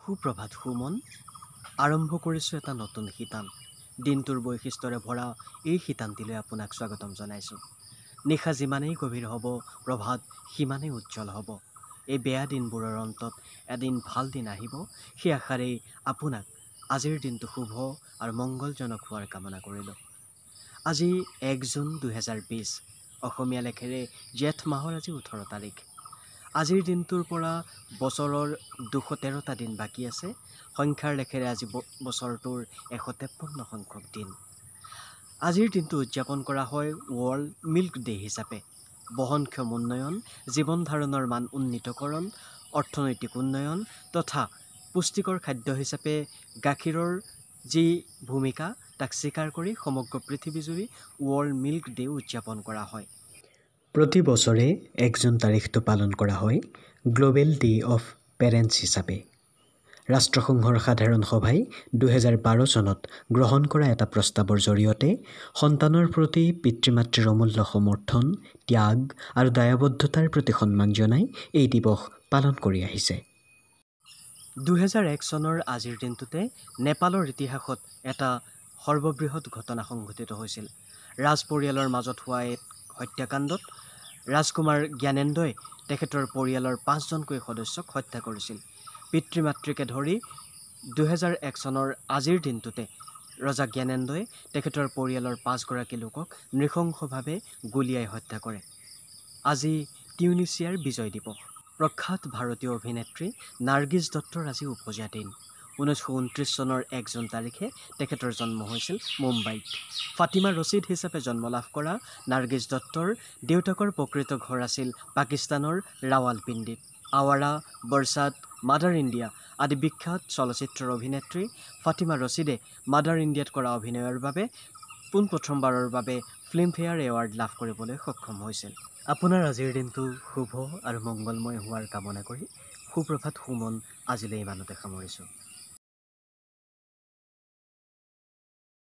সুপ্ৰভাত সুমন আৰম্ভ কৰিছোঁ এটা নতুন শিতান দিনটোৰ বৈশিষ্ট্যৰে ভৰা এই শিতানটিলৈ আপোনাক স্বাগতম জনাইছোঁ। নিশা যিমানেই গভীৰ হ'ব প্ৰভাত সিমানেই উজ্জ্বল হ'ব। এই বেয়া দিনবোৰৰ অন্তত এদিন ভাল দিন আহিব, সেই আশাৰেই আপোনাক আজিৰ দিনটো শুভ আৰু মংগলজনক হোৱাৰ কামনা কৰিলোঁ। আজি 1 জুন 2020, অসমীয়া লেখেৰে জেঠ মাহৰ আজি 18 তাৰিখ। আজিৰ দিনটোৰ পৰা বছৰৰ 213টা দিন বাকী আছে। সংখ্যাৰ লেখেৰে আজি বছৰটোৰ 153 সংখ্যক দিন। আজিৰ দিনটো উদযাপন কৰা হয় ৱৰ্ল্ড মিল্ক ডে হিচাপে। বহনক্ষম উন্নয়ন, জীৱন ধাৰণৰ মান উন্নীতকৰণ, অৰ্থনৈতিক উন্নয়ন তথা পুষ্টিকৰ খাদ্য হিচাপে গাখীৰৰ যি ভূমিকা তাক স্বীকাৰ কৰি সমগ্ৰ পৃথিৱীজুৰি ৱৰ্ল্ড মিল্ক ডে উদযাপন কৰা হয়। প্ৰতি বছৰে 1 জুন তাৰিখটো পালন কৰা হয় গ্ল'বেল ডে অফ পেৰেণ্টছ হিচাপে। ৰাষ্ট্ৰসংঘৰ সাধাৰণ সভাই 2012 চনত গ্ৰহণ কৰা এটা প্ৰস্তাৱৰ জৰিয়তে সন্তানৰ প্ৰতি পিতৃ মাতৃৰ অমূল্য সমৰ্থন, ত্যাগ আৰু দায়বদ্ধতাৰ প্ৰতি সন্মান জনাই এই দিৱস পালন কৰি আহিছে। 2001 চনৰ আজিৰ দিনটোতে নেপালৰ ইতিহাসত এটা সৰ্ববৃহৎ ঘটনা সংঘটিত হৈছিল। ৰাজ পৰিয়ালৰ মাজত হোৱা এক হত্যাকাণ্ডত ৰাজকুমাৰ জ্ঞানেন্দ্ৰই তেখেতৰ পৰিয়ালৰ 5জনকৈ সদস্যক হত্যা কৰিছিল। পিতৃ মাতৃকে ধৰি 2001 চনৰ আজিৰ দিনটোতে ৰজা জ্ঞানেন্দ্ৰই তেখেতৰ পৰিয়ালৰ 5গৰাকী লোকক নৃশংসভাৱে গুলীয়াই হত্যা কৰে। আজি টিউনিছিয়াৰ বিজয় দিৱস। প্ৰখ্যাত ভাৰতীয় অভিনেত্ৰী নাৰ্গিছ দত্তৰ আজি উপজা দিন। 1929 চনৰ 1 জুন তাৰিখে তেখেতৰ জন্ম হৈছিল মুম্বাইত। ফাতিমা ৰছিদ হিচাপে জন্ম লাভ কৰা নাৰ্গিছ দত্তৰ দেউতাকৰ প্ৰকৃত ঘৰ আছিল পাকিস্তানৰ ৰাৱালপিণ্ডিত। আৱাৰা, বৰছাত, মাদাৰ ইণ্ডিয়া আদি বিখ্যাত চলচ্চিত্ৰৰ অভিনেত্ৰী ফাতিমা ৰছিদে মাদাৰ ইণ্ডিয়াত কৰা অভিনয়ৰ বাবে পোনপ্ৰথমবাৰৰ বাবে ফিল্মফেয়াৰ এৱাৰ্ড লাভ কৰিবলৈ সক্ষম হৈছিল। আপোনাৰ আজিৰ দিনটো শুভ আৰু মংগলময় হোৱাৰ কামনা কৰি সুপ্ৰভাত সুমন আজিলৈ ইমানতে সামৰিছোঁ।